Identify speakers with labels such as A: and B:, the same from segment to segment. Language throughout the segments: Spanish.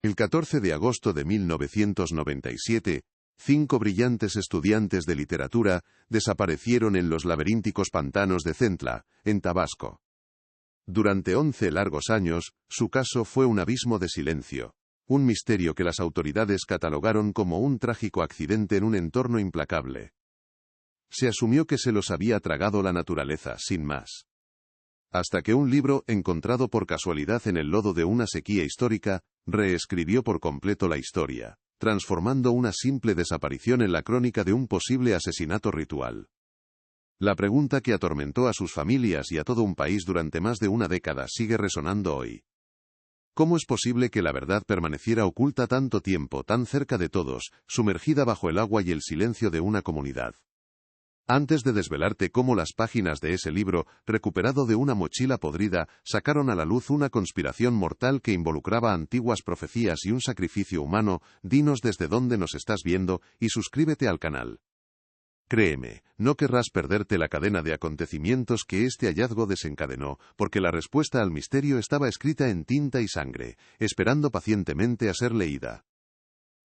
A: El 14 de agosto de 1997, 5 brillantes estudiantes de literatura desaparecieron en los laberínticos pantanos de Centla, en Tabasco. Durante 11 largos años, su caso fue un abismo de silencio, un misterio que las autoridades catalogaron como un trágico accidente en un entorno implacable. Se asumió que se los había tragado la naturaleza, sin más. Hasta que un libro, encontrado por casualidad en el lodo de una sequía histórica, reescribió por completo la historia, transformando una simple desaparición en la crónica de un posible asesinato ritual. La pregunta que atormentó a sus familias y a todo un país durante más de una década sigue resonando hoy. ¿Cómo es posible que la verdad permaneciera oculta tanto tiempo, tan cerca de todos, sumergida bajo el agua y el silencio de una comunidad? Antes de desvelarte cómo las páginas de ese libro, recuperado de una mochila podrida, sacaron a la luz una conspiración mortal que involucraba antiguas profecías y un sacrificio humano, dinos desde dónde nos estás viendo y suscríbete al canal. Créeme, no querrás perderte la cadena de acontecimientos que este hallazgo desencadenó, porque la respuesta al misterio estaba escrita en tinta y sangre, esperando pacientemente a ser leída.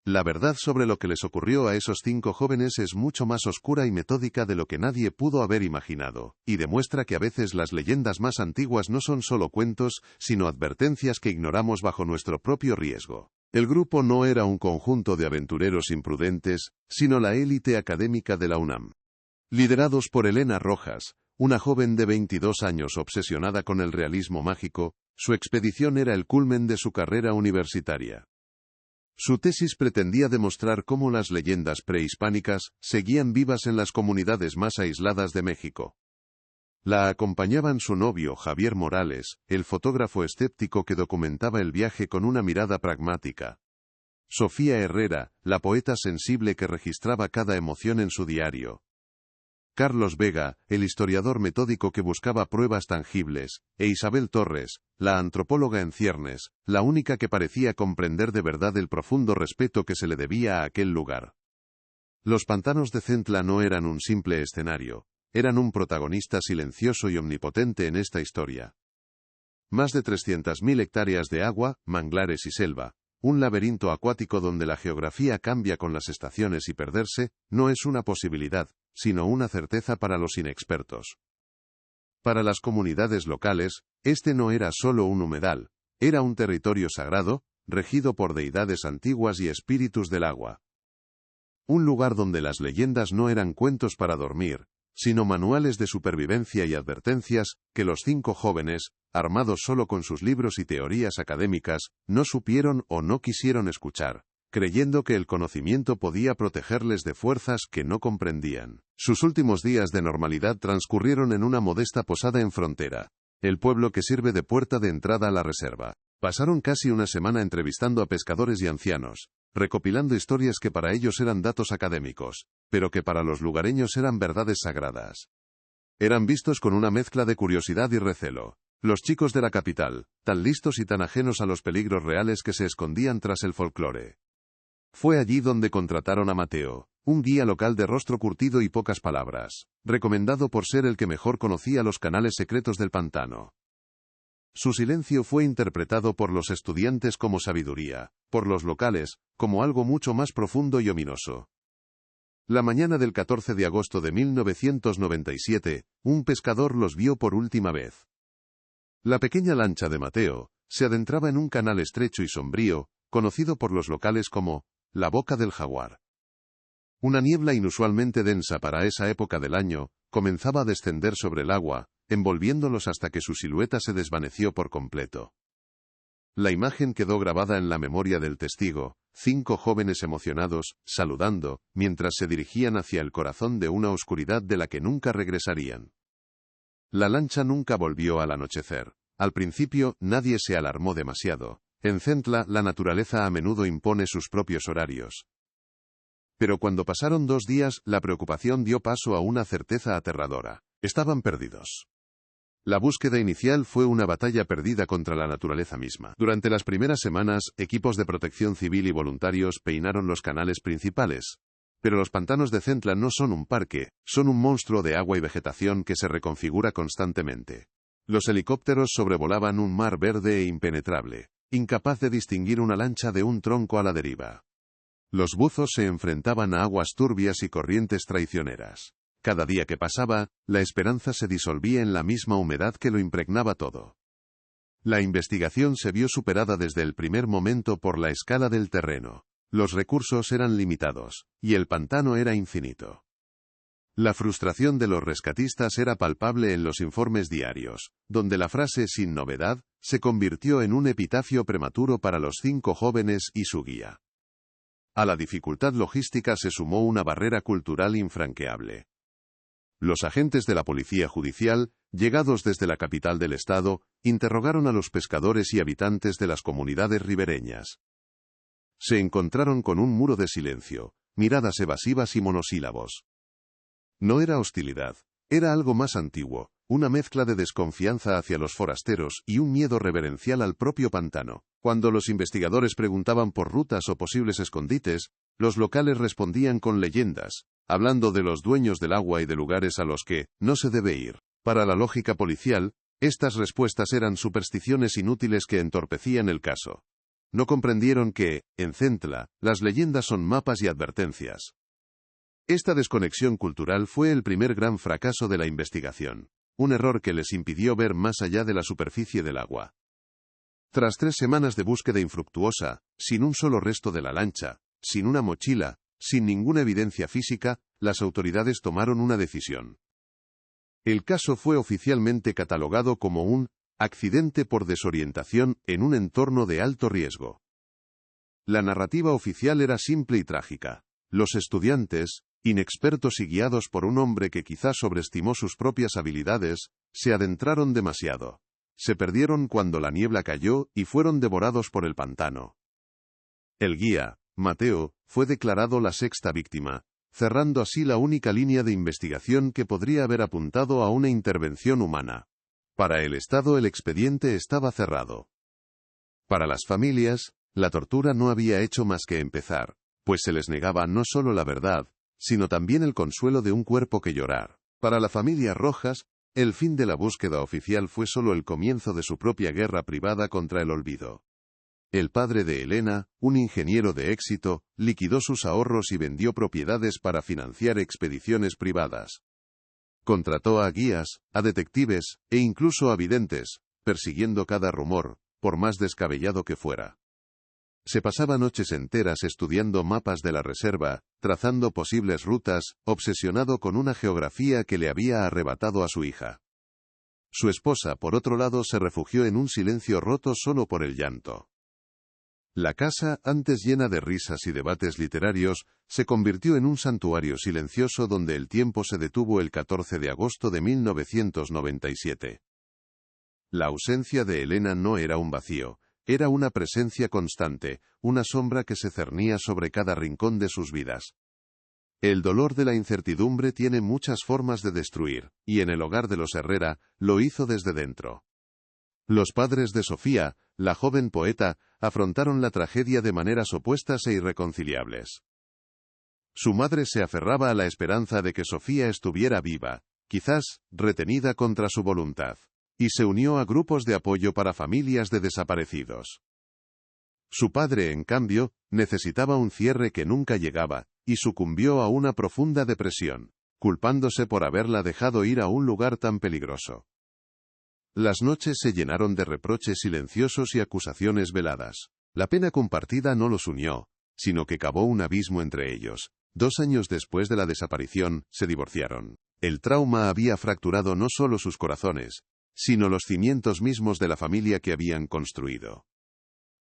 A: La verdad sobre lo que les ocurrió a esos 5 jóvenes es mucho más oscura y metódica de lo que nadie pudo haber imaginado, y demuestra que a veces las leyendas más antiguas no son solo cuentos, sino advertencias que ignoramos bajo nuestro propio riesgo. El grupo no era un conjunto de aventureros imprudentes, sino la élite académica de la UNAM. Liderados por Elena Rojas, una joven de 22 años obsesionada con el realismo mágico, su expedición era el culmen de su carrera universitaria. Su tesis pretendía demostrar cómo las leyendas prehispánicas seguían vivas en las comunidades más aisladas de México. La acompañaban su novio Javier Morales, el fotógrafo escéptico que documentaba el viaje con una mirada pragmática. Sofía Herrera, la poeta sensible que registraba cada emoción en su diario. Carlos Vega, el historiador metódico que buscaba pruebas tangibles, e Isabel Torres, la antropóloga en ciernes, la única que parecía comprender de verdad el profundo respeto que se le debía a aquel lugar. Los pantanos de Centla no eran un simple escenario, eran un protagonista silencioso y omnipotente en esta historia. Más de 300.000 hectáreas de agua, manglares y selva, un laberinto acuático donde la geografía cambia con las estaciones y perderse, no es una posibilidad, sino una certeza para los inexpertos. Para las comunidades locales, este no era solo un humedal, era un territorio sagrado, regido por deidades antiguas y espíritus del agua. Un lugar donde las leyendas no eran cuentos para dormir, sino manuales de supervivencia y advertencias, que los 5 jóvenes, armados solo con sus libros y teorías académicas, no supieron o no quisieron escuchar, creyendo que el conocimiento podía protegerles de fuerzas que no comprendían. Sus últimos días de normalidad transcurrieron en una modesta posada en Frontera, el pueblo que sirve de puerta de entrada a la reserva. Pasaron casi una semana entrevistando a pescadores y ancianos, recopilando historias que para ellos eran datos académicos, pero que para los lugareños eran verdades sagradas. Eran vistos con una mezcla de curiosidad y recelo. Los chicos de la capital, tan listos y tan ajenos a los peligros reales que se escondían tras el folclore. Fue allí donde contrataron a Mateo, un guía local de rostro curtido y pocas palabras, recomendado por ser el que mejor conocía los canales secretos del pantano. Su silencio fue interpretado por los estudiantes como sabiduría, por los locales, como algo mucho más profundo y ominoso. La mañana del 14 de agosto de 1997, un pescador los vio por última vez. La pequeña lancha de Mateo se adentraba en un canal estrecho y sombrío, conocido por los locales como la Boca del Jaguar. Una niebla inusualmente densa para esa época del año comenzaba a descender sobre el agua, envolviéndolos hasta que su silueta se desvaneció por completo. La imagen quedó grabada en la memoria del testigo, 5 jóvenes emocionados, saludando, mientras se dirigían hacia el corazón de una oscuridad de la que nunca regresarían. La lancha nunca volvió al anochecer. Al principio, nadie se alarmó demasiado. En Centla, la naturaleza a menudo impone sus propios horarios. Pero cuando pasaron 2 días, la preocupación dio paso a una certeza aterradora. Estaban perdidos. La búsqueda inicial fue una batalla perdida contra la naturaleza misma. Durante las primeras semanas, equipos de protección civil y voluntarios peinaron los canales principales. Pero los pantanos de Centla no son un parque, son un monstruo de agua y vegetación que se reconfigura constantemente. Los helicópteros sobrevolaban un mar verde e impenetrable, incapaz de distinguir una lancha de un tronco a la deriva. Los buzos se enfrentaban a aguas turbias y corrientes traicioneras. Cada día que pasaba, la esperanza se disolvía en la misma humedad que lo impregnaba todo. La investigación se vio superada desde el primer momento por la escala del terreno. Los recursos eran limitados, y el pantano era infinito. La frustración de los rescatistas era palpable en los informes diarios, donde la frase «sin novedad» se convirtió en un epitafio prematuro para los 5 jóvenes y su guía. A la dificultad logística se sumó una barrera cultural infranqueable. Los agentes de la policía judicial, llegados desde la capital del estado, interrogaron a los pescadores y habitantes de las comunidades ribereñas. Se encontraron con un muro de silencio, miradas evasivas y monosílabos. No era hostilidad, era algo más antiguo, una mezcla de desconfianza hacia los forasteros y un miedo reverencial al propio pantano. Cuando los investigadores preguntaban por rutas o posibles escondites, los locales respondían con leyendas, hablando de los dueños del agua y de lugares a los que no se debe ir. Para la lógica policial, estas respuestas eran supersticiones inútiles que entorpecían el caso. No comprendieron que, en Centla, las leyendas son mapas y advertencias. Esta desconexión cultural fue el primer gran fracaso de la investigación, un error que les impidió ver más allá de la superficie del agua. Tras 3 semanas de búsqueda infructuosa, sin un solo resto de la lancha, sin una mochila, sin ninguna evidencia física, las autoridades tomaron una decisión. El caso fue oficialmente catalogado como un accidente por desorientación en un entorno de alto riesgo. La narrativa oficial era simple y trágica. Los estudiantes, inexpertos y guiados por un hombre que quizás sobreestimó sus propias habilidades, se adentraron demasiado. Se perdieron cuando la niebla cayó y fueron devorados por el pantano. El guía, Mateo, fue declarado la 6ª víctima, cerrando así la única línea de investigación que podría haber apuntado a una intervención humana. Para el Estado el expediente estaba cerrado. Para las familias, la tortura no había hecho más que empezar, pues se les negaba no solo la verdad, sino también el consuelo de un cuerpo que llorar. Para la familia Rojas, el fin de la búsqueda oficial fue solo el comienzo de su propia guerra privada contra el olvido. El padre de Elena, un ingeniero de éxito, liquidó sus ahorros y vendió propiedades para financiar expediciones privadas. Contrató a guías, a detectives, e incluso a videntes, persiguiendo cada rumor, por más descabellado que fuera. Se pasaba noches enteras estudiando mapas de la reserva, trazando posibles rutas, obsesionado con una geografía que le había arrebatado a su hija. Su esposa, por otro lado, se refugió en un silencio roto solo por el llanto. La casa, antes llena de risas y debates literarios, se convirtió en un santuario silencioso donde el tiempo se detuvo el 14 de agosto de 1997. La ausencia de Elena no era un vacío, era una presencia constante, una sombra que se cernía sobre cada rincón de sus vidas. El dolor de la incertidumbre tiene muchas formas de destruir, y en el hogar de los Herrera, lo hizo desde dentro. Los padres de Sofía, la joven poeta, afrontaron la tragedia de maneras opuestas e irreconciliables. Su madre se aferraba a la esperanza de que Sofía estuviera viva, quizás retenida contra su voluntad, y se unió a grupos de apoyo para familias de desaparecidos. Su padre, en cambio, necesitaba un cierre que nunca llegaba, y sucumbió a una profunda depresión, culpándose por haberla dejado ir a un lugar tan peligroso. Las noches se llenaron de reproches silenciosos y acusaciones veladas. La pena compartida no los unió, sino que cavó un abismo entre ellos. 2 años después de la desaparición, se divorciaron. El trauma había fracturado no solo sus corazones, sino los cimientos mismos de la familia que habían construido.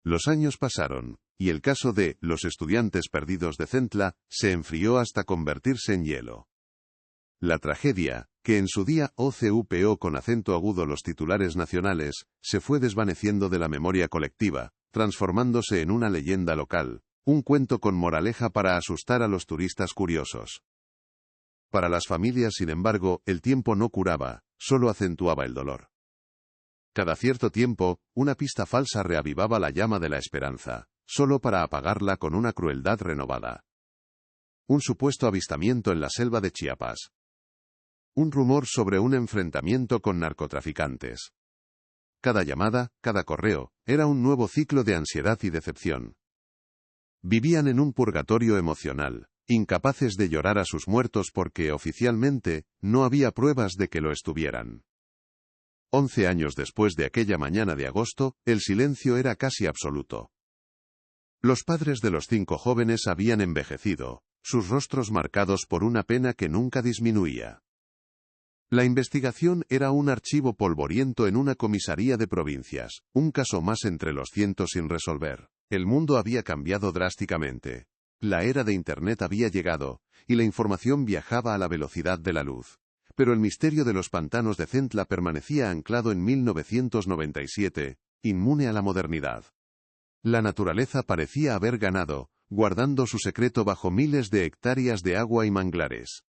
A: Los años pasaron, y el caso de los estudiantes perdidos de Centla se enfrió hasta convertirse en hielo. La tragedia, que en su día OCUPO con acento agudo los titulares nacionales, se fue desvaneciendo de la memoria colectiva, transformándose en una leyenda local, un cuento con moraleja para asustar a los turistas curiosos. Para las familias, sin embargo, el tiempo no curaba, solo acentuaba el dolor. Cada cierto tiempo, una pista falsa reavivaba la llama de la esperanza, solo para apagarla con una crueldad renovada. Un supuesto avistamiento en la selva de Chiapas. Un rumor sobre un enfrentamiento con narcotraficantes. Cada llamada, cada correo, era un nuevo ciclo de ansiedad y decepción. Vivían en un purgatorio emocional, incapaces de llorar a sus muertos porque, oficialmente, no había pruebas de que lo estuvieran. 11 años después de aquella mañana de agosto, el silencio era casi absoluto. Los padres de los 5 jóvenes habían envejecido, sus rostros marcados por una pena que nunca disminuía. La investigación era un archivo polvoriento en una comisaría de provincias, un caso más entre los cientos sin resolver. El mundo había cambiado drásticamente. La era de Internet había llegado, y la información viajaba a la velocidad de la luz. Pero el misterio de los pantanos de Centla permanecía anclado en 1997, inmune a la modernidad. La naturaleza parecía haber ganado, guardando su secreto bajo miles de hectáreas de agua y manglares.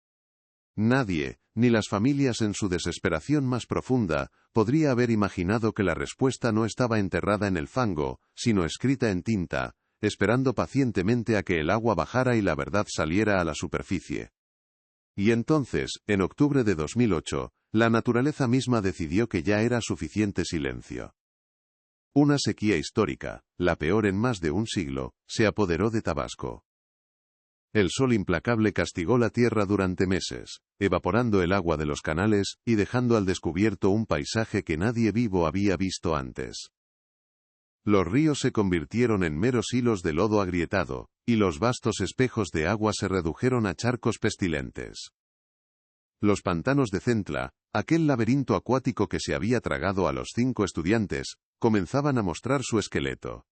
A: Nadie, ni las familias en su desesperación más profunda, podría haber imaginado que la respuesta no estaba enterrada en el fango, sino escrita en tinta, esperando pacientemente a que el agua bajara y la verdad saliera a la superficie. Y entonces, en octubre de 2008, la naturaleza misma decidió que ya era suficiente silencio. Una sequía histórica, la peor en más de un siglo, se apoderó de Tabasco. El sol implacable castigó la tierra durante meses, evaporando el agua de los canales y dejando al descubierto un paisaje que nadie vivo había visto antes. Los ríos se convirtieron en meros hilos de lodo agrietado, y los vastos espejos de agua se redujeron a charcos pestilentes. Los pantanos de Centla, aquel laberinto acuático que se había tragado a los 5 estudiantes, comenzaban a mostrar su esqueleto.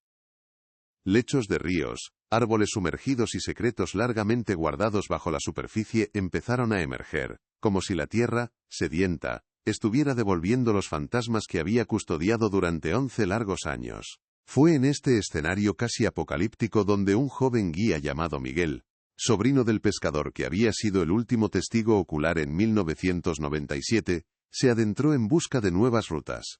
A: Lechos de ríos, árboles sumergidos y secretos largamente guardados bajo la superficie empezaron a emerger, como si la tierra, sedienta, estuviera devolviendo los fantasmas que había custodiado durante 11 largos años. Fue en este escenario casi apocalíptico donde un joven guía llamado Miguel, sobrino del pescador que había sido el último testigo ocular en 1997, se adentró en busca de nuevas rutas.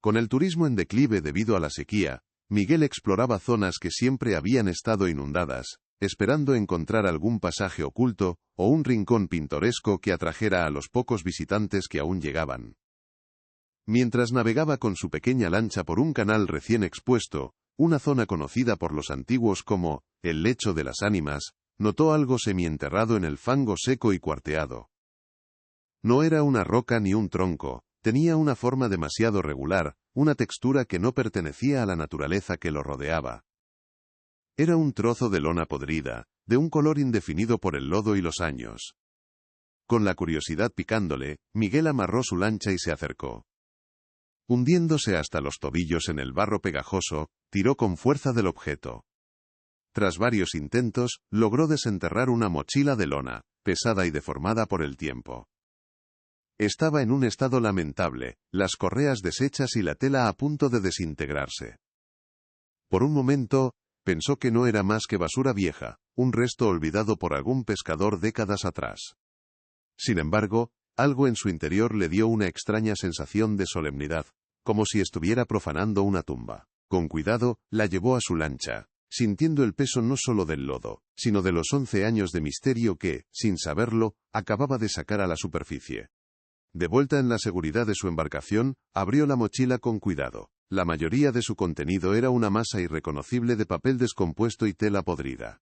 A: Con el turismo en declive debido a la sequía, Miguel exploraba zonas que siempre habían estado inundadas, esperando encontrar algún pasaje oculto o un rincón pintoresco que atrajera a los pocos visitantes que aún llegaban. Mientras navegaba con su pequeña lancha por un canal recién expuesto, una zona conocida por los antiguos como el lecho de las ánimas, notó algo semienterrado en el fango seco y cuarteado. No era una roca ni un tronco, tenía una forma demasiado regular, una textura que no pertenecía a la naturaleza que lo rodeaba. Era un trozo de lona podrida, de un color indefinido por el lodo y los años. Con la curiosidad picándole, Miguel amarró su lancha y se acercó. Hundiéndose hasta los tobillos en el barro pegajoso, tiró con fuerza del objeto. Tras varios intentos, logró desenterrar una mochila de lona, pesada y deformada por el tiempo. Estaba en un estado lamentable, las correas deshechas y la tela a punto de desintegrarse. Por un momento, pensó que no era más que basura vieja, un resto olvidado por algún pescador décadas atrás. Sin embargo, algo en su interior le dio una extraña sensación de solemnidad, como si estuviera profanando una tumba. Con cuidado, la llevó a su lancha, sintiendo el peso no solo del lodo, sino de los 11 años de misterio que, sin saberlo, acababa de sacar a la superficie. De vuelta en la seguridad de su embarcación, abrió la mochila con cuidado. La mayoría de su contenido era una masa irreconocible de papel descompuesto y tela podrida.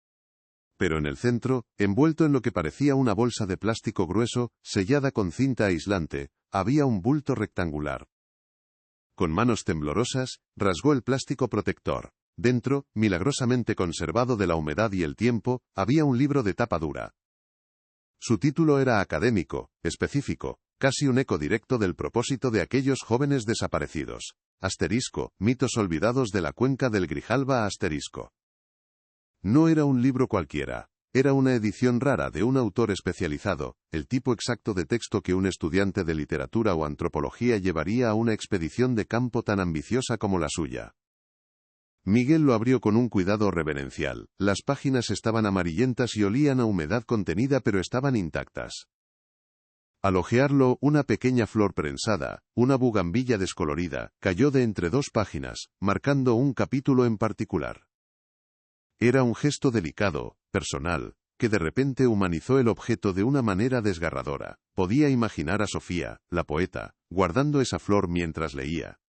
A: Pero en el centro, envuelto en lo que parecía una bolsa de plástico grueso, sellada con cinta aislante, había un bulto rectangular. Con manos temblorosas, rasgó el plástico protector. Dentro, milagrosamente conservado de la humedad y el tiempo, había un libro de tapa dura. Su título era académico, específico, casi un eco directo del propósito de aquellos jóvenes desaparecidos. Asterisco, mitos olvidados de la cuenca del Grijalba asterisco. No era un libro cualquiera, era una edición rara de un autor especializado, el tipo exacto de texto que un estudiante de literatura o antropología llevaría a una expedición de campo tan ambiciosa como la suya. Miguel lo abrió con un cuidado reverencial. Las páginas estaban amarillentas y olían a humedad contenida pero estaban intactas. Al hojearlo, una pequeña flor prensada, una bugambilla descolorida, cayó de entre 2 páginas, marcando un capítulo en particular. Era un gesto delicado, personal, que de repente humanizó el objeto de una manera desgarradora. Podía imaginar a Sofía, la poeta, guardando esa flor mientras leía.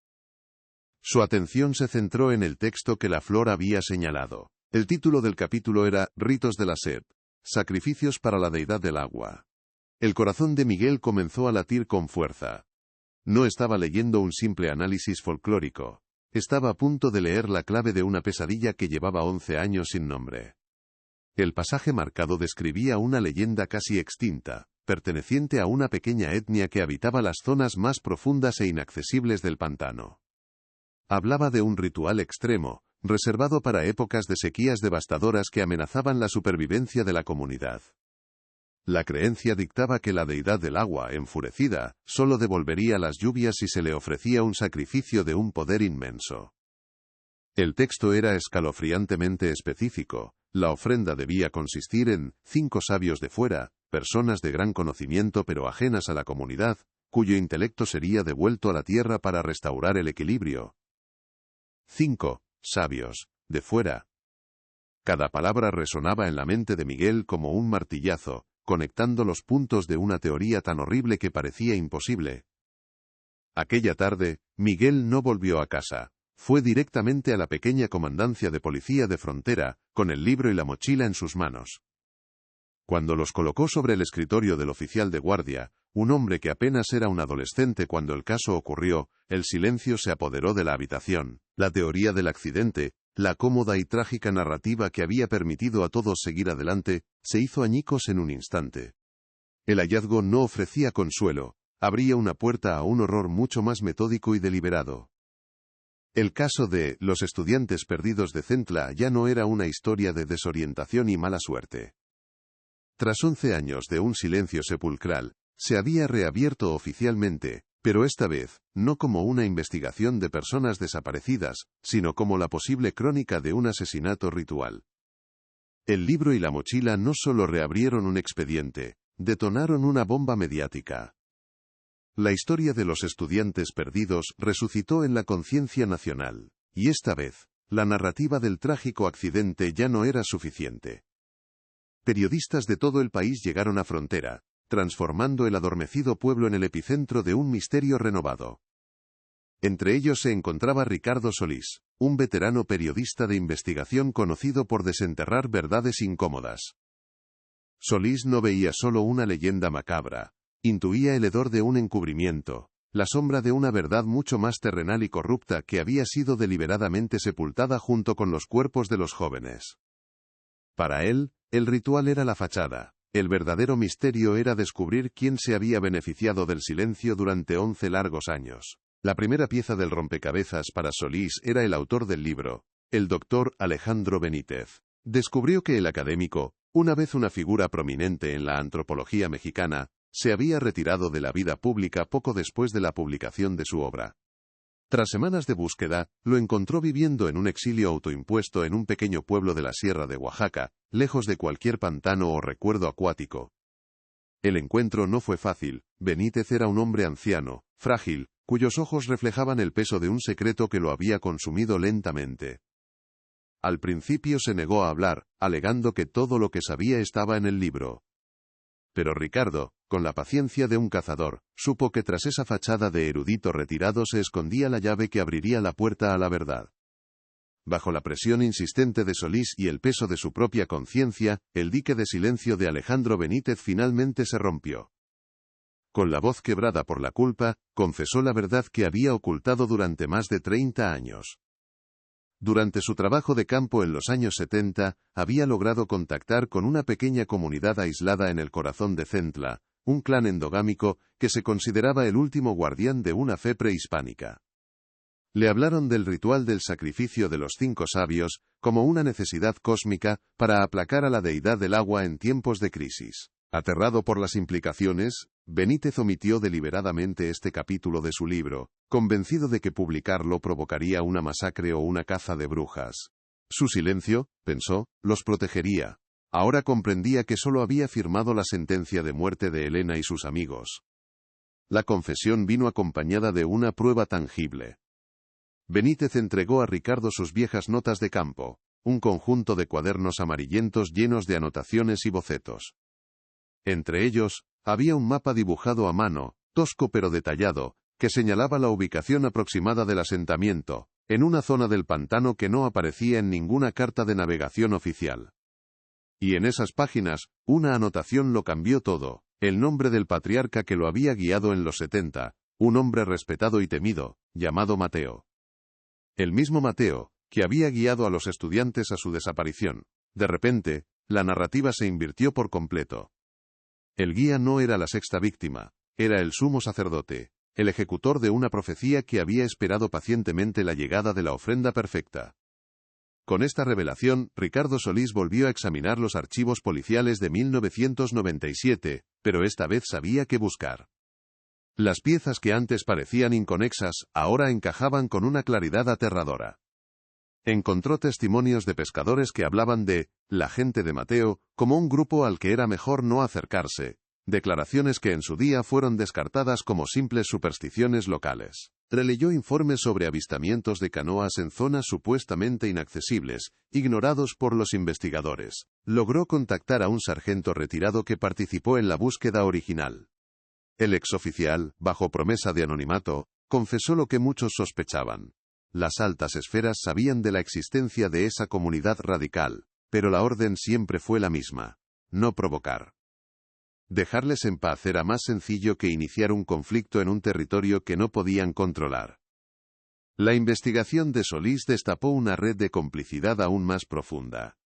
A: Su atención se centró en el texto que la flor había señalado. El título del capítulo era Ritos de la Sed, sacrificios para la deidad del agua. El corazón de Miguel comenzó a latir con fuerza. No estaba leyendo un simple análisis folclórico. Estaba a punto de leer la clave de una pesadilla que llevaba 11 años sin nombre. El pasaje marcado describía una leyenda casi extinta, perteneciente a una pequeña etnia que habitaba las zonas más profundas e inaccesibles del pantano. Hablaba de un ritual extremo, reservado para épocas de sequías devastadoras que amenazaban la supervivencia de la comunidad. La creencia dictaba que la deidad del agua, enfurecida, solo devolvería las lluvias si se le ofrecía un sacrificio de un poder inmenso. El texto era escalofriantemente específico. La ofrenda debía consistir en 5 sabios de fuera, personas de gran conocimiento pero ajenas a la comunidad, cuyo intelecto sería devuelto a la tierra para restaurar el equilibrio. 5 sabios de fuera. Cada palabra resonaba en la mente de Miguel como un martillazo, conectando los puntos de una teoría tan horrible que parecía imposible. Aquella tarde, Miguel no volvió a casa. Fue directamente a la pequeña comandancia de policía de frontera, con el libro y la mochila en sus manos. Cuando los colocó sobre el escritorio del oficial de guardia, un hombre que apenas era un adolescente cuando el caso ocurrió, el silencio se apoderó de la habitación. La teoría del accidente, la cómoda y trágica narrativa que había permitido a todos seguir adelante, se hizo añicos en un instante. El hallazgo no ofrecía consuelo, abría una puerta a un horror mucho más metódico y deliberado. El caso de los estudiantes perdidos de Centla ya no era una historia de desorientación y mala suerte. Tras 11 años de un silencio sepulcral, se había reabierto oficialmente, pero esta vez, no como una investigación de personas desaparecidas, sino como la posible crónica de un asesinato ritual. El libro y la mochila no solo reabrieron un expediente, detonaron una bomba mediática. La historia de los estudiantes perdidos resucitó en la conciencia nacional, y esta vez, la narrativa del trágico accidente ya no era suficiente. Periodistas de todo el país llegaron a Frontera, transformando el adormecido pueblo en el epicentro de un misterio renovado. Entre ellos se encontraba Ricardo Solís, un veterano periodista de investigación conocido por desenterrar verdades incómodas. Solís no veía solo una leyenda macabra, intuía el hedor de un encubrimiento, la sombra de una verdad mucho más terrenal y corrupta que había sido deliberadamente sepultada junto con los cuerpos de los jóvenes. Para él, el ritual era la fachada. El verdadero misterio era descubrir quién se había beneficiado del silencio durante 11 largos años. La primera pieza del rompecabezas para Solís era el autor del libro, el doctor Alejandro Benítez. Descubrió que el académico, una vez una figura prominente en la antropología mexicana, se había retirado de la vida pública poco después de la publicación de su obra. Tras semanas de búsqueda, lo encontró viviendo en un exilio autoimpuesto en un pequeño pueblo de la Sierra de Oaxaca, lejos de cualquier pantano o recuerdo acuático. El encuentro no fue fácil. Benítez era un hombre anciano, frágil, cuyos ojos reflejaban el peso de un secreto que lo había consumido lentamente. Al principio se negó a hablar, alegando que todo lo que sabía estaba en el libro. Pero Ricardo, con la paciencia de un cazador, supo que tras esa fachada de erudito retirado se escondía la llave que abriría la puerta a la verdad. Bajo la presión insistente de Solís y el peso de su propia conciencia, el dique de silencio de Alejandro Benítez finalmente se rompió. Con la voz quebrada por la culpa, confesó la verdad que había ocultado durante más de 30 años. Durante su trabajo de campo en los años 70, había logrado contactar con una pequeña comunidad aislada en el corazón de Centla, un clan endogámico que se consideraba el último guardián de una fe prehispánica. Le hablaron del ritual del sacrificio de los 5 sabios, como una necesidad cósmica para aplacar a la deidad del agua en tiempos de crisis. Aterrado por las implicaciones, Benítez omitió deliberadamente este capítulo de su libro, convencido de que publicarlo provocaría una masacre o una caza de brujas. Su silencio, pensó, los protegería. Ahora comprendía que solo había firmado la sentencia de muerte de Elena y sus amigos. La confesión vino acompañada de una prueba tangible. Benítez entregó a Ricardo sus viejas notas de campo, un conjunto de cuadernos amarillentos llenos de anotaciones y bocetos. Entre ellos, había un mapa dibujado a mano, tosco pero detallado, que señalaba la ubicación aproximada del asentamiento, en una zona del pantano que no aparecía en ninguna carta de navegación oficial. Y en esas páginas, una anotación lo cambió todo, el nombre del patriarca que lo había guiado en los 70, un hombre respetado y temido, llamado Mateo. El mismo Mateo, que había guiado a los estudiantes a su desaparición. De repente, la narrativa se invirtió por completo. El guía no era la sexta víctima, era el sumo sacerdote, el ejecutor de una profecía que había esperado pacientemente la llegada de la ofrenda perfecta. Con esta revelación, Ricardo Solís volvió a examinar los archivos policiales de 1997, pero esta vez sabía qué buscar. Las piezas que antes parecían inconexas, ahora encajaban con una claridad aterradora. Encontró testimonios de pescadores que hablaban de la gente de Mateo como un grupo al que era mejor no acercarse, declaraciones que en su día fueron descartadas como simples supersticiones locales. Releyó informes sobre avistamientos de canoas en zonas supuestamente inaccesibles, ignorados por los investigadores. Logró contactar a un sargento retirado que participó en la búsqueda original. El exoficial, bajo promesa de anonimato, confesó lo que muchos sospechaban. Las altas esferas sabían de la existencia de esa comunidad radical, pero la orden siempre fue la misma: no provocar. Dejarles en paz era más sencillo que iniciar un conflicto en un territorio que no podían controlar. La investigación de Solís destapó una red de complicidad aún más profunda.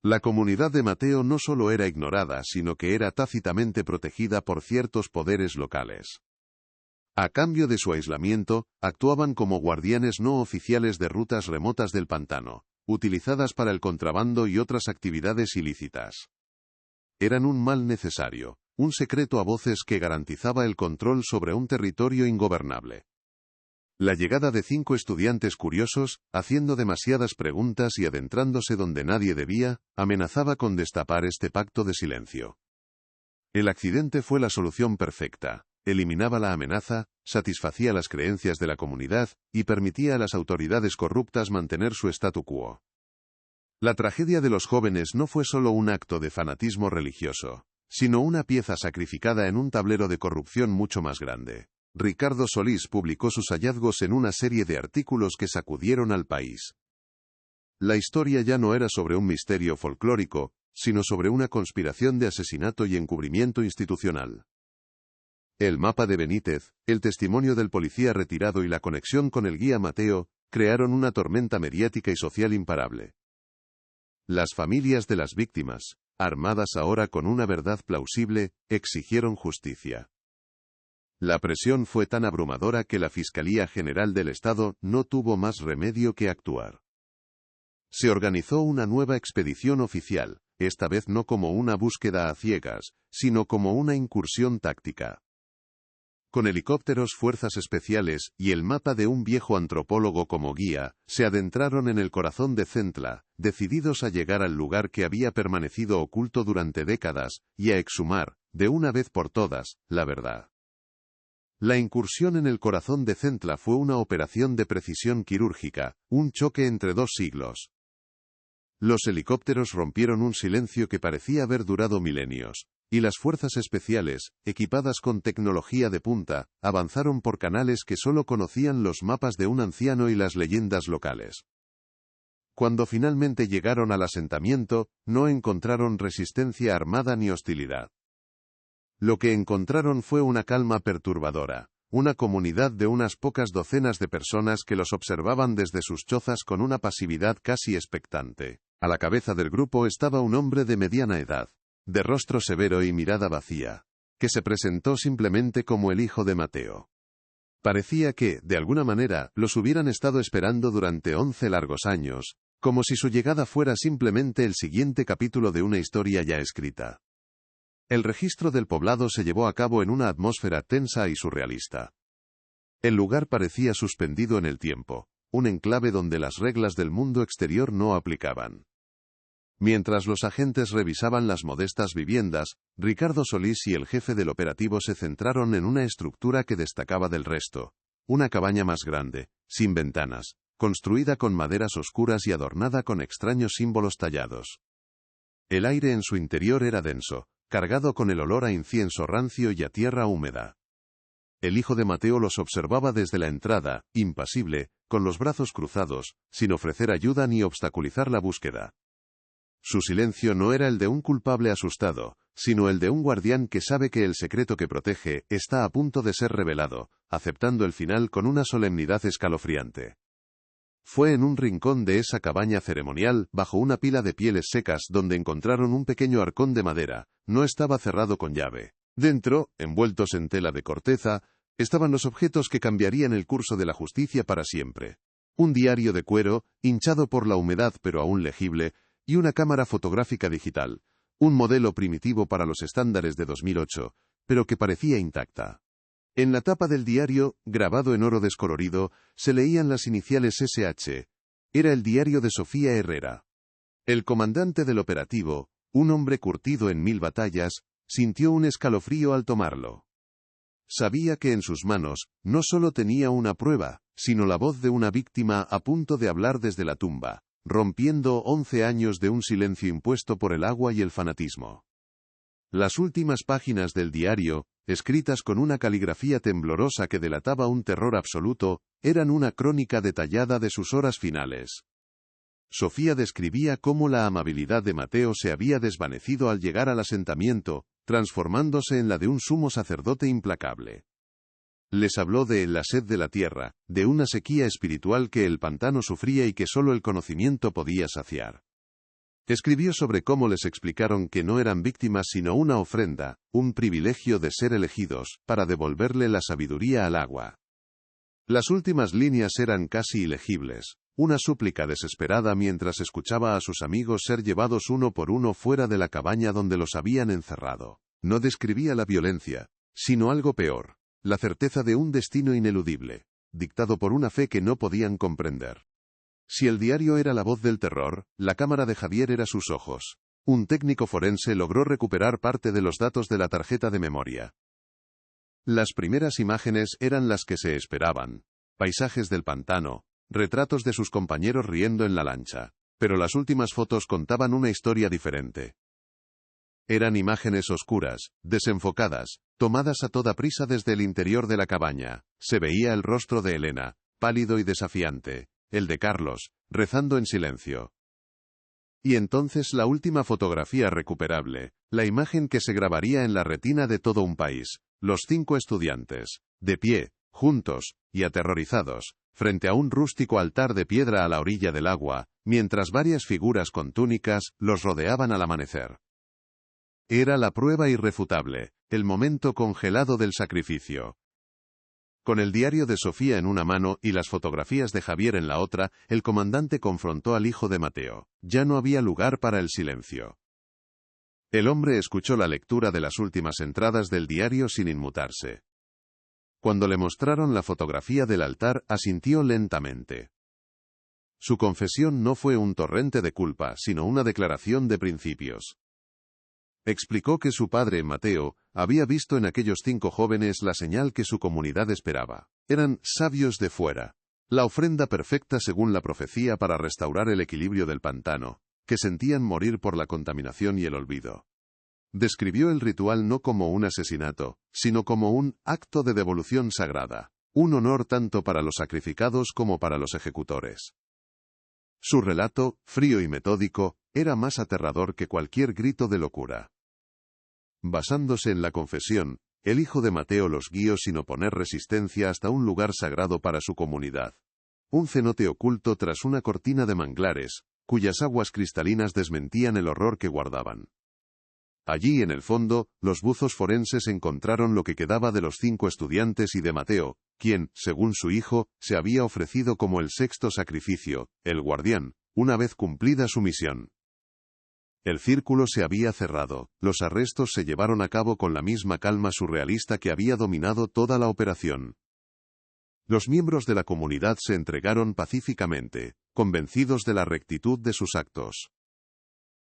A: La comunidad de Mateo no solo era ignorada, sino que era tácitamente protegida por ciertos poderes locales. A cambio de su aislamiento, actuaban como guardianes no oficiales de rutas remotas del pantano, utilizadas para el contrabando y otras actividades ilícitas. Eran un mal necesario, un secreto a voces que garantizaba el control sobre un territorio ingobernable. La llegada de 5 estudiantes curiosos, haciendo demasiadas preguntas y adentrándose donde nadie debía, amenazaba con destapar este pacto de silencio. El accidente fue la solución perfecta. Eliminaba la amenaza, satisfacía las creencias de la comunidad, y permitía a las autoridades corruptas mantener su statu quo. La tragedia de los jóvenes no fue solo un acto de fanatismo religioso, sino una pieza sacrificada en un tablero de corrupción mucho más grande. Ricardo Solís publicó sus hallazgos en una serie de artículos que sacudieron al país. La historia ya no era sobre un misterio folclórico, sino sobre una conspiración de asesinato y encubrimiento institucional. El mapa de Benítez, el testimonio del policía retirado y la conexión con el guía Mateo, crearon una tormenta mediática y social imparable. Las familias de las víctimas, armadas ahora con una verdad plausible, exigieron justicia. La presión fue tan abrumadora que la Fiscalía General del Estado no tuvo más remedio que actuar. Se organizó una nueva expedición oficial, esta vez no como una búsqueda a ciegas, sino como una incursión táctica. Con helicópteros, fuerzas especiales y el mapa de un viejo antropólogo como guía, se adentraron en el corazón de Centla, decididos a llegar al lugar que había permanecido oculto durante décadas, y a exhumar, de una vez por todas, la verdad. La incursión en el corazón de Centla fue una operación de precisión quirúrgica, un choque entre 2 siglos. Los helicópteros rompieron un silencio que parecía haber durado milenios, y las fuerzas especiales, equipadas con tecnología de punta, avanzaron por canales que solo conocían los mapas de un anciano y las leyendas locales. Cuando finalmente llegaron al asentamiento, no encontraron resistencia armada ni hostilidad. Lo que encontraron fue una calma perturbadora, una comunidad de unas pocas docenas de personas que los observaban desde sus chozas con una pasividad casi expectante. A la cabeza del grupo estaba un hombre de mediana edad, de rostro severo y mirada vacía, que se presentó simplemente como el hijo de Mateo. Parecía que, de alguna manera, los hubieran estado esperando durante 11 largos años, como si su llegada fuera simplemente el siguiente capítulo de una historia ya escrita. El registro del poblado se llevó a cabo en una atmósfera tensa y surrealista. El lugar parecía suspendido en el tiempo, un enclave donde las reglas del mundo exterior no aplicaban. Mientras los agentes revisaban las modestas viviendas, Ricardo Solís y el jefe del operativo se centraron en una estructura que destacaba del resto, una cabaña más grande, sin ventanas, construida con maderas oscuras y adornada con extraños símbolos tallados. El aire en su interior era denso, cargado con el olor a incienso rancio y a tierra húmeda. El hijo de Mateo los observaba desde la entrada, impasible, con los brazos cruzados, sin ofrecer ayuda ni obstaculizar la búsqueda. Su silencio no era el de un culpable asustado, sino el de un guardián que sabe que el secreto que protege está a punto de ser revelado, aceptando el final con una solemnidad escalofriante. Fue en un rincón de esa cabaña ceremonial, bajo una pila de pieles secas, donde encontraron un pequeño arcón de madera. No estaba cerrado con llave. Dentro, envueltos en tela de corteza, estaban los objetos que cambiarían el curso de la justicia para siempre. Un diario de cuero, hinchado por la humedad pero aún legible, y una cámara fotográfica digital, un modelo primitivo para los estándares de 2008, pero que parecía intacta. En la tapa del diario, grabado en oro descolorido, se leían las iniciales SH. Era el diario de Sofía Herrera. El comandante del operativo, un hombre curtido en 1000 batallas, sintió un escalofrío al tomarlo. Sabía que en sus manos no solo tenía una prueba, sino la voz de una víctima a punto de hablar desde la tumba, rompiendo 11 años de un silencio impuesto por el agua y el fanatismo. Las últimas páginas del diario, escritas con una caligrafía temblorosa que delataba un terror absoluto, eran una crónica detallada de sus horas finales. Sofía describía cómo la amabilidad de Mateo se había desvanecido al llegar al asentamiento, transformándose en la de un sumo sacerdote implacable. Les habló de la sed de la tierra, de una sequía espiritual que el pantano sufría y que solo el conocimiento podía saciar. Escribió sobre cómo les explicaron que no eran víctimas sino una ofrenda, un privilegio de ser elegidos, para devolverle la sabiduría al agua. Las últimas líneas eran casi ilegibles, una súplica desesperada mientras escuchaba a sus amigos ser llevados uno por uno fuera de la cabaña donde los habían encerrado. No describía la violencia, sino algo peor, la certeza de un destino ineludible, dictado por una fe que no podían comprender. Si el diario era la voz del terror, la cámara de Javier era sus ojos. Un técnico forense logró recuperar parte de los datos de la tarjeta de memoria. Las primeras imágenes eran las que se esperaban: paisajes del pantano, retratos de sus compañeros riendo en la lancha. Pero las últimas fotos contaban una historia diferente. Eran imágenes oscuras, desenfocadas, tomadas a toda prisa desde el interior de la cabaña. Se veía el rostro de Elena, pálido y desafiante, el de Carlos, rezando en silencio. Y entonces la última fotografía recuperable, la imagen que se grabaría en la retina de todo un país: los 5 estudiantes, de pie, juntos, y aterrorizados, frente a un rústico altar de piedra a la orilla del agua, mientras varias figuras con túnicas los rodeaban al amanecer. Era la prueba irrefutable, el momento congelado del sacrificio. Con el diario de Sofía en una mano y las fotografías de Javier en la otra, el comandante confrontó al hijo de Mateo. Ya no había lugar para el silencio. El hombre escuchó la lectura de las últimas entradas del diario sin inmutarse. Cuando le mostraron la fotografía del altar, asintió lentamente. Su confesión no fue un torrente de culpa, sino una declaración de principios. Explicó que su padre, Mateo, había visto en aquellos 5 jóvenes la señal que su comunidad esperaba. Eran sabios de fuera, la ofrenda perfecta según la profecía para restaurar el equilibrio del pantano, que sentían morir por la contaminación y el olvido. Describió el ritual no como un asesinato, sino como un acto de devolución sagrada, un honor tanto para los sacrificados como para los ejecutores. Su relato, frío y metódico, era más aterrador que cualquier grito de locura. Basándose en la confesión, el hijo de Mateo los guió sin oponer resistencia hasta un lugar sagrado para su comunidad. Un cenote oculto tras una cortina de manglares, cuyas aguas cristalinas desmentían el horror que guardaban. Allí en el fondo, los buzos forenses encontraron lo que quedaba de los 5 estudiantes y de Mateo, quien, según su hijo, se había ofrecido como el 6º sacrificio, el guardián, una vez cumplida su misión. El círculo se había cerrado, los arrestos se llevaron a cabo con la misma calma surrealista que había dominado toda la operación. Los miembros de la comunidad se entregaron pacíficamente, convencidos de la rectitud de sus actos.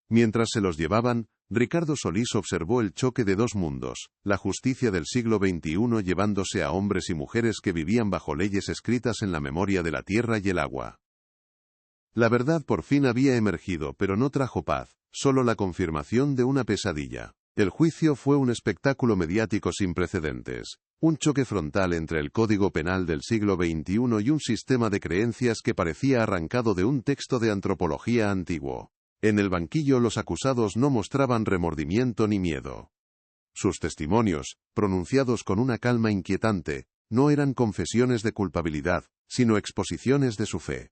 A: Mientras se los llevaban, Ricardo Solís observó el choque de 2 mundos, la justicia del siglo XXI llevándose a hombres y mujeres que vivían bajo leyes escritas en la memoria de la tierra y el agua. La verdad por fin había emergido, pero no trajo paz, solo la confirmación de una pesadilla. El juicio fue un espectáculo mediático sin precedentes, un choque frontal entre el Código Penal del siglo XXI y un sistema de creencias que parecía arrancado de un texto de antropología antiguo. En el banquillo los acusados no mostraban remordimiento ni miedo. Sus testimonios, pronunciados con una calma inquietante, no eran confesiones de culpabilidad, sino exposiciones de su fe.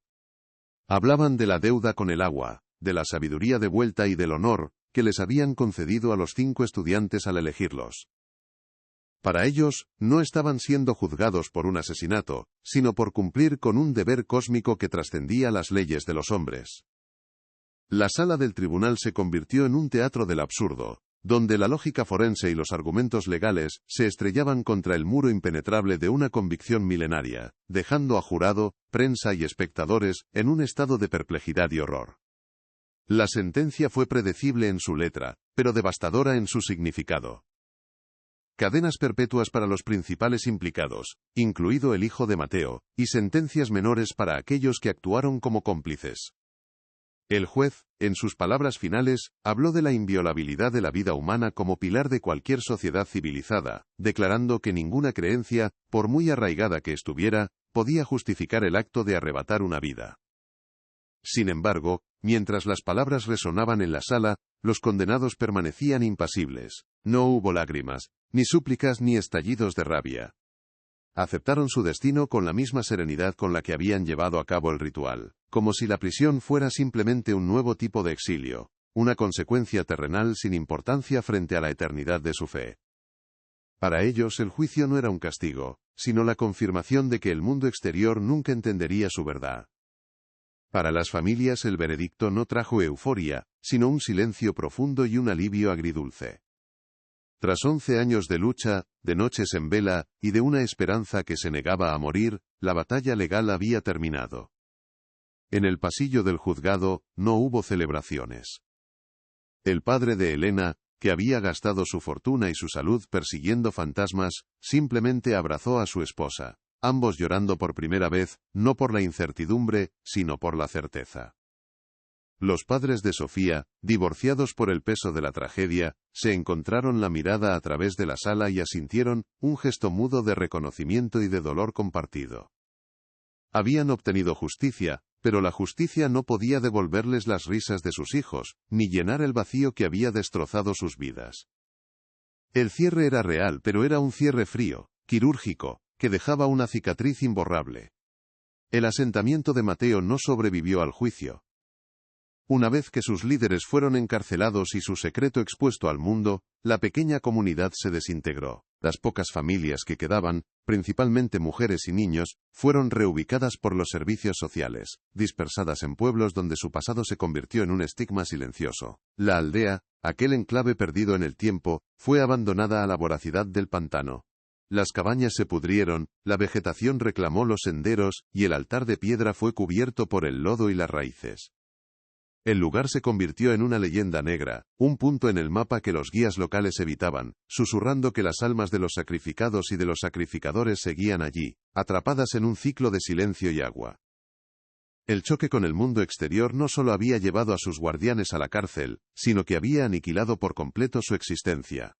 A: Hablaban de la deuda con el agua, de la sabiduría devuelta y del honor que les habían concedido a los 5 estudiantes al elegirlos. Para ellos, no estaban siendo juzgados por un asesinato, sino por cumplir con un deber cósmico que trascendía las leyes de los hombres. La sala del tribunal se convirtió en un teatro del absurdo, donde la lógica forense y los argumentos legales se estrellaban contra el muro impenetrable de una convicción milenaria, dejando a jurado, prensa y espectadores en un estado de perplejidad y horror. La sentencia fue predecible en su letra, pero devastadora en su significado. Cadenas perpetuas para los principales implicados, incluido el hijo de Mateo, y sentencias menores para aquellos que actuaron como cómplices. El juez, en sus palabras finales, habló de la inviolabilidad de la vida humana como pilar de cualquier sociedad civilizada, declarando que ninguna creencia, por muy arraigada que estuviera, podía justificar el acto de arrebatar una vida. Sin embargo, mientras las palabras resonaban en la sala, los condenados permanecían impasibles. No hubo lágrimas, ni súplicas ni estallidos de rabia. Aceptaron su destino con la misma serenidad con la que habían llevado a cabo el ritual, como si la prisión fuera simplemente un nuevo tipo de exilio, una consecuencia terrenal sin importancia frente a la eternidad de su fe. Para ellos el juicio no era un castigo, sino la confirmación de que el mundo exterior nunca entendería su verdad. Para las familias el veredicto no trajo euforia, sino un silencio profundo y un alivio agridulce. Tras 11 años de lucha, de noches en vela, y de una esperanza que se negaba a morir, la batalla legal había terminado. En el pasillo del juzgado, no hubo celebraciones. El padre de Elena, que había gastado su fortuna y su salud persiguiendo fantasmas, simplemente abrazó a su esposa, ambos llorando por primera vez, no por la incertidumbre, sino por la certeza. Los padres de Sofía, divorciados por el peso de la tragedia, se encontraron la mirada a través de la sala y asintieron, un gesto mudo de reconocimiento y de dolor compartido. Habían obtenido justicia, pero la justicia no podía devolverles las risas de sus hijos, ni llenar el vacío que había destrozado sus vidas. El cierre era real, pero era un cierre frío, quirúrgico, que dejaba una cicatriz imborrable. El asentamiento de Mateo no sobrevivió al juicio. Una vez que sus líderes fueron encarcelados y su secreto expuesto al mundo, la pequeña comunidad se desintegró. Las pocas familias que quedaban, principalmente mujeres y niños, fueron reubicadas por los servicios sociales, dispersadas en pueblos donde su pasado se convirtió en un estigma silencioso. La aldea, aquel enclave perdido en el tiempo, fue abandonada a la voracidad del pantano. Las cabañas se pudrieron, la vegetación reclamó los senderos, y el altar de piedra fue cubierto por el lodo y las raíces. El lugar se convirtió en una leyenda negra, un punto en el mapa que los guías locales evitaban, susurrando que las almas de los sacrificados y de los sacrificadores seguían allí, atrapadas en un ciclo de silencio y agua. El choque con el mundo exterior no solo había llevado a sus guardianes a la cárcel, sino que había aniquilado por completo su existencia.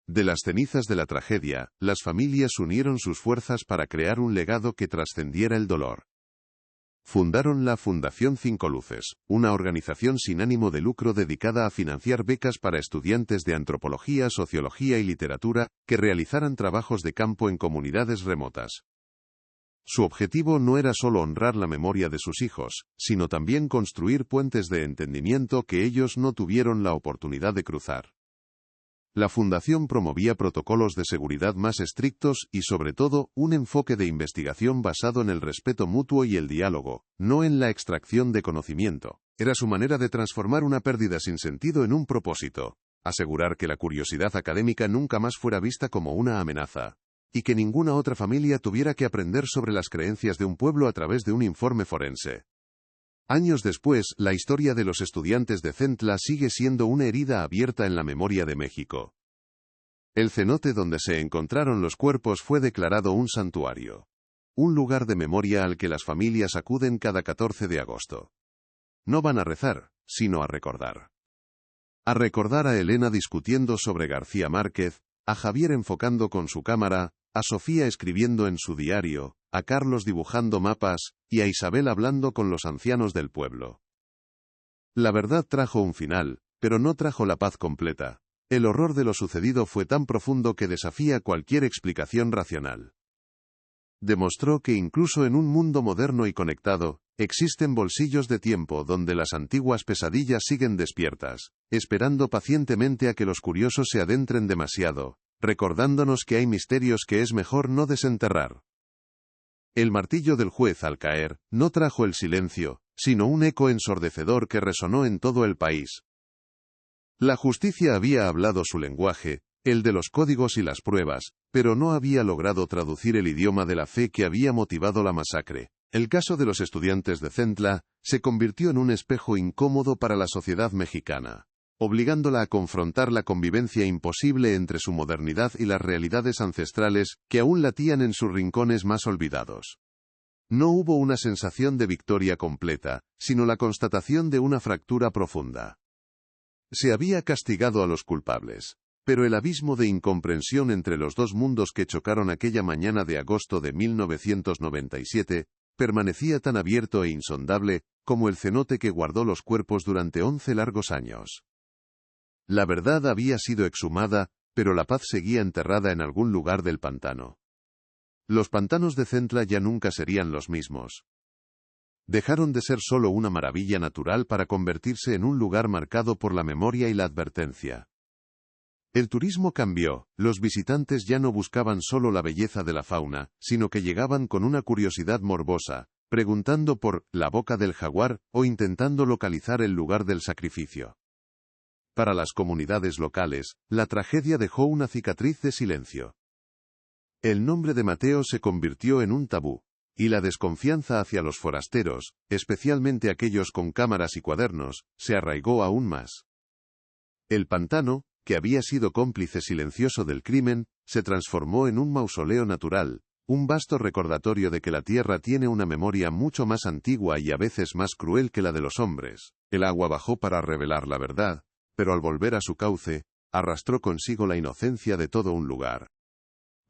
A: De las cenizas de la tragedia, las familias unieron sus fuerzas para crear un legado que trascendiera el dolor. Fundaron la Fundación Cinco Luces, una organización sin ánimo de lucro dedicada a financiar becas para estudiantes de antropología, sociología y literatura, que realizaran trabajos de campo en comunidades remotas. Su objetivo no era solo honrar la memoria de sus hijos, sino también construir puentes de entendimiento que ellos no tuvieron la oportunidad de cruzar. La fundación promovía protocolos de seguridad más estrictos y, sobre todo, un enfoque de investigación basado en el respeto mutuo y el diálogo, no en la extracción de conocimiento. Era su manera de transformar una pérdida sin sentido en un propósito, asegurar que la curiosidad académica nunca más fuera vista como una amenaza, y que ninguna otra familia tuviera que aprender sobre las creencias de un pueblo a través de un informe forense. Años después, la historia de los estudiantes de Centla sigue siendo una herida abierta en la memoria de México. El cenote donde se encontraron los cuerpos fue declarado un santuario. Un lugar de memoria al que las familias acuden cada 14 de agosto. No van a rezar, sino a recordar. A recordar a Elena discutiendo sobre García Márquez, a Javier enfocando con su cámara, a Sofía escribiendo en su diario, a Carlos dibujando mapas, y a Isabel hablando con los ancianos del pueblo. La verdad trajo un final, pero no trajo la paz completa. El horror de lo sucedido fue tan profundo que desafía cualquier explicación racional. Demostró que incluso en un mundo moderno y conectado, existen bolsillos de tiempo donde las antiguas pesadillas siguen despiertas, esperando pacientemente a que los curiosos se adentren demasiado, recordándonos que hay misterios que es mejor no desenterrar. El martillo del juez al caer, no trajo el silencio, sino un eco ensordecedor que resonó en todo el país. La justicia había hablado su lenguaje, el de los códigos y las pruebas, pero no había logrado traducir el idioma de la fe que había motivado la masacre. El caso de los estudiantes de Centla se convirtió en un espejo incómodo para la sociedad mexicana, obligándola a confrontar la convivencia imposible entre su modernidad y las realidades ancestrales que aún latían en sus rincones más olvidados. No hubo una sensación de victoria completa, sino la constatación de una fractura profunda. Se había castigado a los culpables, pero el abismo de incomprensión entre los dos mundos que chocaron aquella mañana de agosto de 1997, permanecía tan abierto e insondable como el cenote que guardó los cuerpos durante 11 largos años. La verdad había sido exhumada, pero la paz seguía enterrada en algún lugar del pantano. Los pantanos de Centla ya nunca serían los mismos. Dejaron de ser solo una maravilla natural para convertirse en un lugar marcado por la memoria y la advertencia. El turismo cambió, los visitantes ya no buscaban solo la belleza de la fauna, sino que llegaban con una curiosidad morbosa, preguntando por la boca del jaguar o intentando localizar el lugar del sacrificio. Para las comunidades locales, la tragedia dejó una cicatriz de silencio. El nombre de Mateo se convirtió en un tabú, y la desconfianza hacia los forasteros, especialmente aquellos con cámaras y cuadernos, se arraigó aún más. El pantano, que había sido cómplice silencioso del crimen, se transformó en un mausoleo natural, un vasto recordatorio de que la tierra tiene una memoria mucho más antigua y a veces más cruel que la de los hombres. El agua bajó para revelar la verdad, pero al volver a su cauce, arrastró consigo la inocencia de todo un lugar.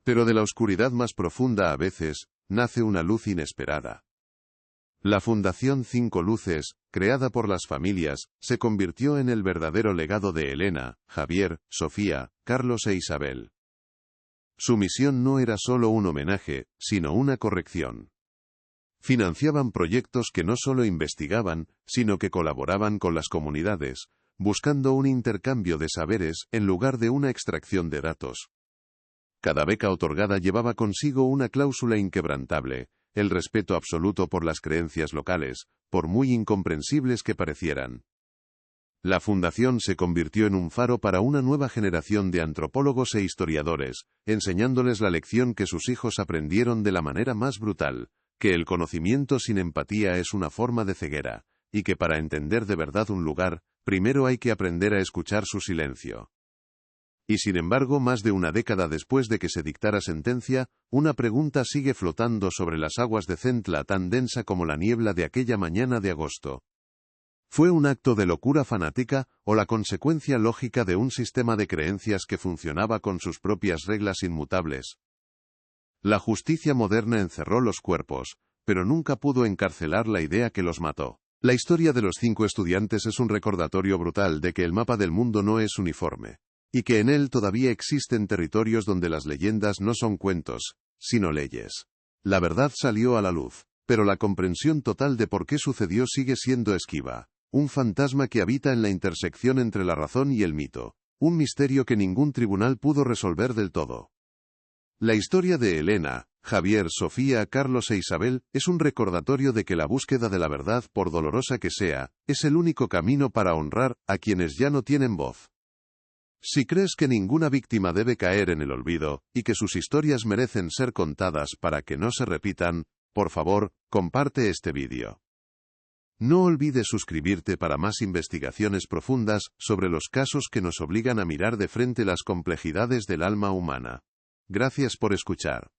A: Pero de la oscuridad más profunda a veces, nace una luz inesperada. La Fundación Cinco Luces, creada por las familias, se convirtió en el verdadero legado de Elena, Javier, Sofía, Carlos e Isabel. Su misión no era solo un homenaje, sino una corrección. Financiaban proyectos que no solo investigaban, sino que colaboraban con las comunidades, buscando un intercambio de saberes en lugar de una extracción de datos. Cada beca otorgada llevaba consigo una cláusula inquebrantable, el respeto absoluto por las creencias locales, por muy incomprensibles que parecieran. La fundación se convirtió en un faro para una nueva generación de antropólogos e historiadores, enseñándoles la lección que sus hijos aprendieron de la manera más brutal, que el conocimiento sin empatía es una forma de ceguera, y que para entender de verdad un lugar, primero hay que aprender a escuchar su silencio. Y sin embargo, más de una década después de que se dictara sentencia, una pregunta sigue flotando sobre las aguas de Centla tan densa como la niebla de aquella mañana de agosto. ¿Fue un acto de locura fanática o la consecuencia lógica de un sistema de creencias que funcionaba con sus propias reglas inmutables? La justicia moderna encerró los cuerpos, pero nunca pudo encarcelar la idea que los mató. La historia de los 5 estudiantes es un recordatorio brutal de que el mapa del mundo no es uniforme, y que en él todavía existen territorios donde las leyendas no son cuentos, sino leyes. La verdad salió a la luz, pero la comprensión total de por qué sucedió sigue siendo esquiva. Un fantasma que habita en la intersección entre la razón y el mito. Un misterio que ningún tribunal pudo resolver del todo. La historia de Elena, Javier, Sofía, Carlos e Isabel es un recordatorio de que la búsqueda de la verdad, por dolorosa que sea, es el único camino para honrar a quienes ya no tienen voz. Si crees que ninguna víctima debe caer en el olvido, y que sus historias merecen ser contadas para que no se repitan, por favor, comparte este vídeo. No olvides suscribirte para más investigaciones profundas sobre los casos que nos obligan a mirar de frente las complejidades del alma humana. Gracias por escuchar.